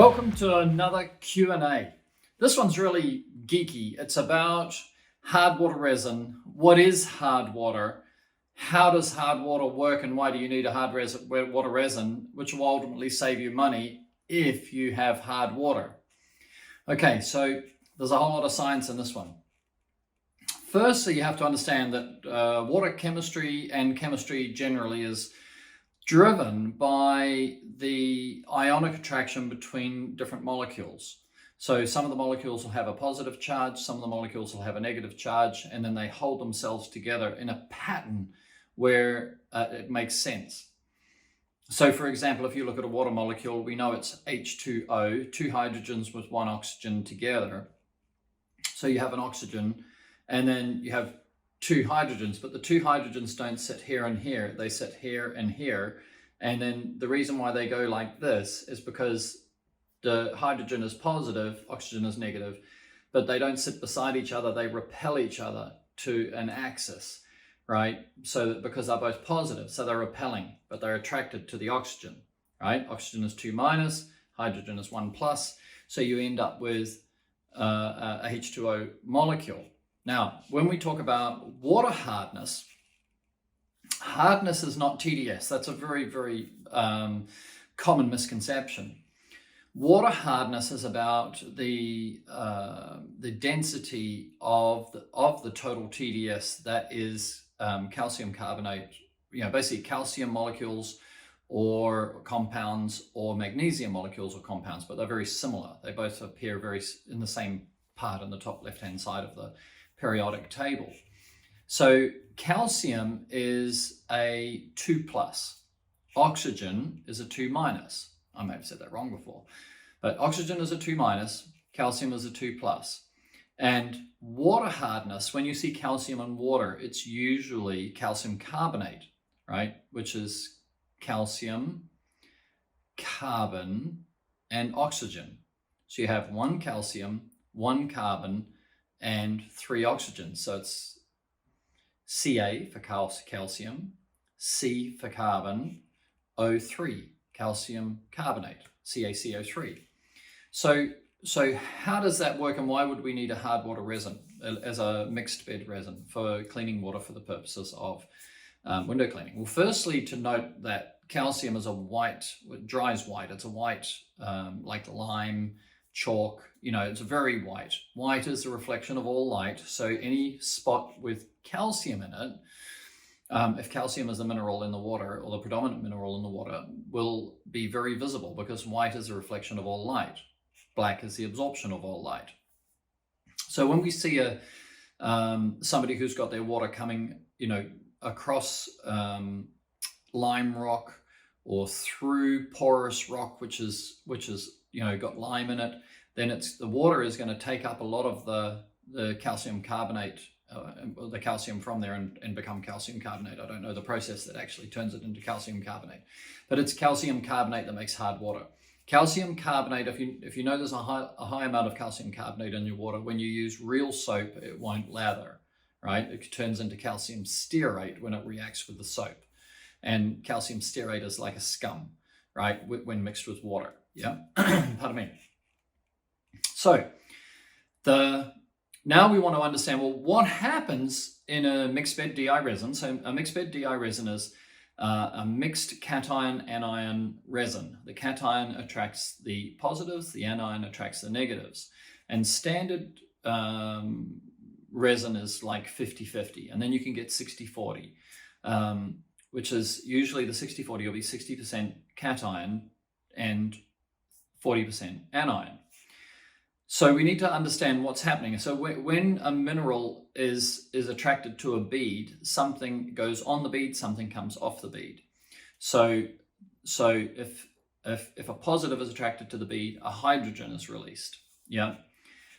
Welcome to another Q&A. This one's really geeky. It's about hard water resin. What is hard water? How does hard water work, and why do you need a hard water resin, which will ultimately save you money if you have hard water? Okay, so there's a whole lot of science in this one. Firstly, you have to understand that water chemistry and chemistry generally is driven by the ionic attraction between different molecules. So some of the molecules will have a positive charge, some of the molecules will have a negative charge, and then they hold themselves together in a pattern where it makes sense. So for example, if you look at a water molecule, we know it's H2O, two hydrogens with one oxygen together. So you have an oxygen, and then you have two hydrogens, but the two hydrogens don't sit here and here, they sit here and here. And then the reason why they go like this is because the hydrogen is positive, oxygen is negative, but they don't sit beside each other, they repel each other to an axis, right? So that because they're both positive, so they're repelling, but they're attracted to the oxygen, right? Oxygen is 2 minus, hydrogen is 1 plus, so you end up with a H2O molecule. Now, when we talk about water hardness, hardness is not TDS. That's a very, very common misconception. Water hardness is about the density of the total TDS, that is calcium carbonate, basically calcium molecules or compounds, or magnesium molecules or compounds, but they're very similar. They both appear in the same part in the top left-hand side of the periodic table. So calcium is a 2 plus, oxygen is a 2 minus. I may have said that wrong before, but oxygen is a 2 minus, calcium is a 2 plus. And water hardness, when you see calcium in water, it's usually calcium carbonate, right? Which is calcium, carbon, and oxygen. So you have one calcium, one carbon, and 3 oxygens. So it's Ca for calcium, C for carbon, O3, calcium carbonate, CaCO3. So how does that work, and why would we need a hard water resin as a mixed bed resin for cleaning water for the purposes of window cleaning? Well, firstly, to note that calcium is a white, it dries white. It's a white, like lime, chalk, it's very white. White is the reflection of all light. So any spot with calcium in it, if calcium is a mineral in the water, or the predominant mineral in the water, will be very visible, because white is a reflection of all light. Black is the absorption of all light. So when we see somebody who's got their water coming, across lime rock or through porous rock, which is got lime in it, then the water is going to take up a lot of the calcium carbonate, the calcium from there, and become calcium carbonate. I don't know the process that actually turns it into calcium carbonate, but it's calcium carbonate that makes hard water. Calcium carbonate, if you know there's a high amount of calcium carbonate in your water, when you use real soap, it won't lather, right? It turns into calcium stearate when it reacts with the soap. And calcium stearate is like a scum, right? When mixed with water, yeah? Pardon me. So now we want to understand, well, what happens in a mixed bed DI resin? So a mixed bed DI resin is a mixed cation-anion resin. The cation attracts the positives, the anion attracts the negatives. And standard resin is like 50-50, and then you can get 60-40, which is usually the 60-40 will be 60% cation and 40% anion. So we need to understand what's happening. So when a mineral is attracted to a bead, something goes on the bead, something comes off the bead. So if a positive is attracted to the bead, a hydrogen is released. Yeah.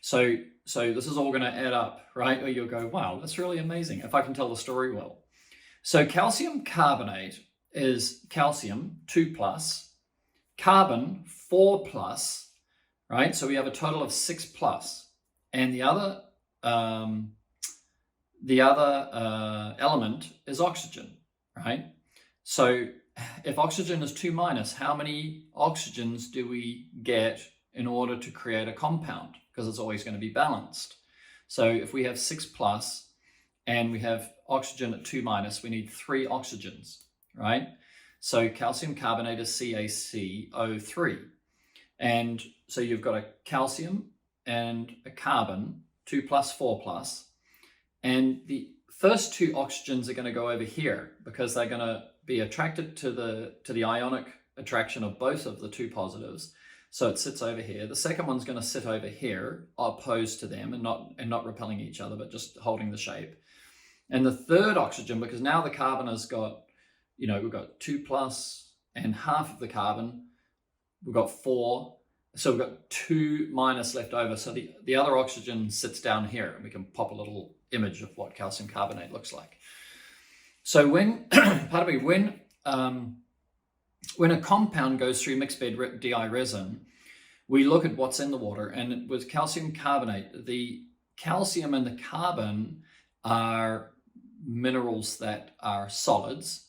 So this is all going to add up, right? Or you'll go, wow, that's really amazing, if I can tell the story well. So calcium carbonate is calcium 2 plus, carbon 4 plus, right? So we have a total of 6 plus, and the other element is oxygen, right? So if oxygen is 2 minus, how many oxygens do we get in order to create a compound? Because it's always going to be balanced. So if we have 6 plus and we have oxygen at 2 minus, we need 3 oxygens, right? So calcium carbonate is CaCO3. And so you've got a calcium and a carbon, 2 plus, 4 plus. And the first 2 oxygens are going to go over here because they're going to be attracted to the ionic attraction of both of the 2 positives. So it sits over here. The second one's going to sit over here, opposed to them and not repelling each other, but just holding the shape. And the third oxygen, because now the carbon has got, we've got 2 plus and half of the carbon, we've got 4. So we've got 2 minus left over. So the other oxygen sits down here, and we can pop a little image of what calcium carbonate looks like. So when, when a compound goes through mixed bed DI resin, we look at what's in the water, and with calcium carbonate, the calcium and the carbon are minerals that are solids,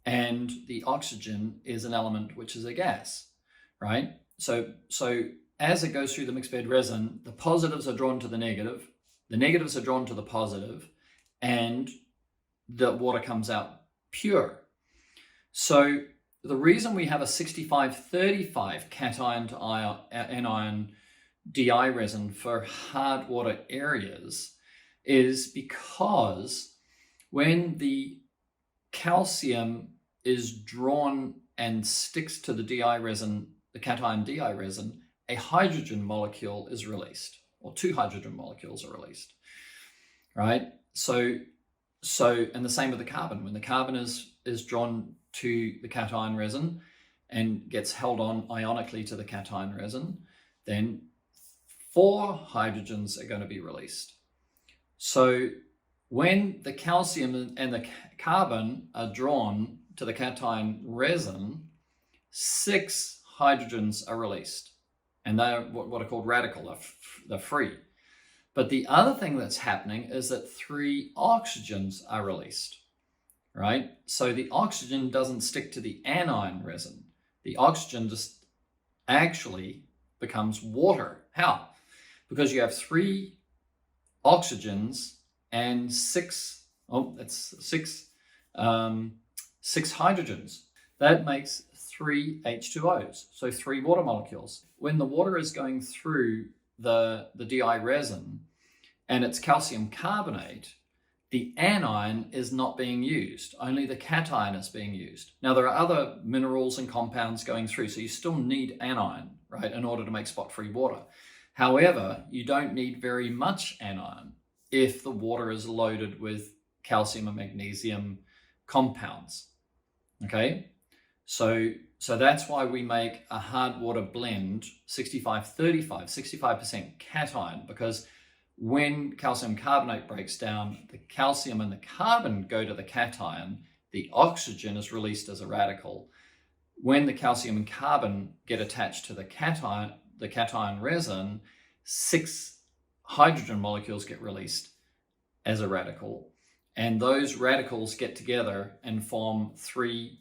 and the oxygen is an element which is a gas, right? So as it goes through the mixed bed resin, the positives are drawn to the negatives are drawn to the positive, and the water comes out pure. So the reason we have a 65-35 cation to anion DI resin for hard water areas is because when the calcium is drawn and sticks to the DI resin, the cation DI resin, a hydrogen molecule is released, or 2 hydrogen molecules are released, right? So, and the same with the carbon. When the carbon is drawn to the cation resin and gets held on ionically to the cation resin, then 4 hydrogens are going to be released. So when the calcium and the carbon are drawn to the cation resin, 6 hydrogens are released, and they're what are called radical, they're free. But the other thing that's happening is that 3 oxygens are released, right? So the oxygen doesn't stick to the anion resin. The oxygen just actually becomes water. How? Because you have 3 oxygens and 6 hydrogens. That makes 3 H2Os, so 3 water molecules. When the water is going through the DI resin and it's calcium carbonate, the anion is not being used, only the cation is being used. Now there are other minerals and compounds going through, so you still need anion, right, in order to make spot-free water. However, you don't need very much anion if the water is loaded with calcium and magnesium compounds, okay? So that's why we make a hard water blend 65-35, 65% cation, because when calcium carbonate breaks down, the calcium and the carbon go to the cation, the oxygen is released as a radical. When the calcium and carbon get attached to the cation resin, 6 hydrogen molecules get released as a radical, and those radicals get together and form 3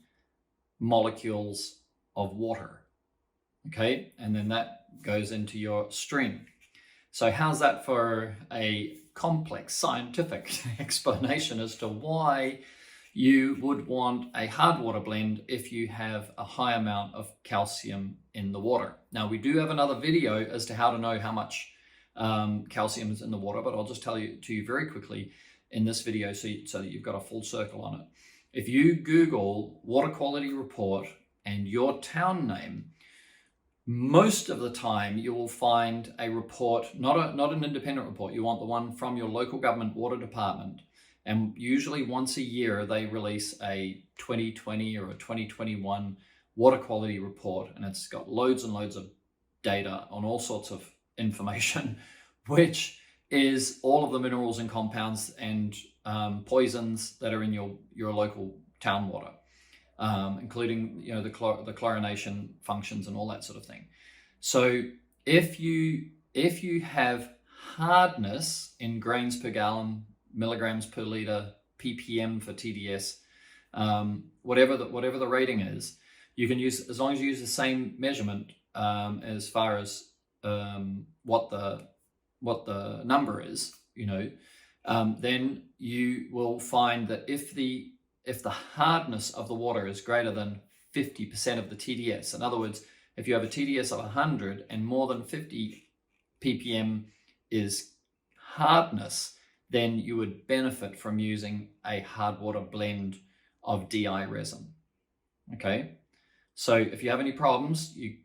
molecules of water, okay? And then that goes into your stream. So how's that for a complex scientific explanation as to why you would want a hard water blend if you have a high amount of calcium in the water? Now, we do have another video as to how to know how much calcium is in the water, but I'll just tell you very quickly in this video so that you've got a full circle on it. If you Google water quality report and your town name, most of the time you will find a report, not an independent report. You want the one from your local government water department. And usually once a year, they release a 2020 or a 2021 water quality report. And it's got loads and loads of data on all sorts of information, which is all of the minerals and compounds and poisons that are in your local town water, including the chlorination functions and all that sort of thing. So if you have hardness in grains per gallon, milligrams per liter, ppm for TDS, whatever the rating is, you can use, as long as you use the same measurement as far as what the number is, then you will find that if the hardness of the water is greater than 50% of the TDS, in other words, if you have a TDS of 100 and more than 50 ppm is hardness, then you would benefit from using a hard water blend of DI resin. Okay, so if you have any problems, you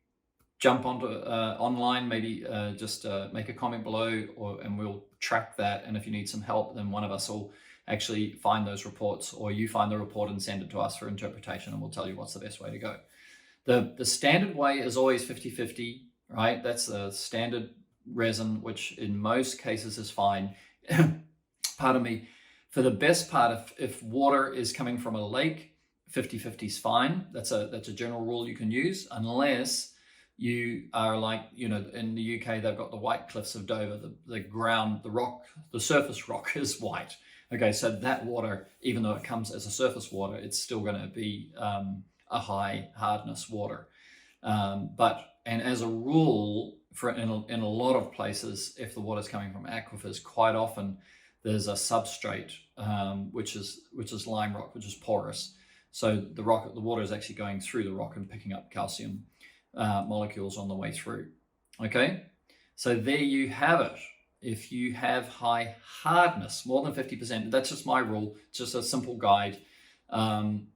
jump onto online, maybe just make a comment below, and we'll track that. And if you need some help, then one of us will actually find those reports, or you find the report and send it to us for interpretation, and we'll tell you what's the best way to go. The standard way is always 50-50, right? That's the standard resin, which in most cases is fine. Pardon me. For the best part, if water is coming from a lake, 50-50 is fine. That's a general rule you can use, unless you are like, in the UK, they've got the White Cliffs of Dover, the ground, the rock, the surface rock is white. Okay, so that water, even though it comes as a surface water, it's still going to be a high hardness water. And as a rule, in a lot of places, if the water is coming from aquifers, quite often there's a substrate which is lime rock, which is porous. So the water is actually going through the rock and picking up calcium molecules on the way through. Okay, so there you have it. If you have high hardness, more than 50%, that's just my rule, just a simple guide.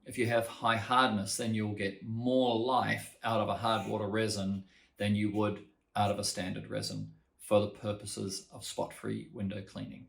If you have high hardness, then you'll get more life out of a hard water resin than you would out of a standard resin for the purposes of spot-free window cleaning.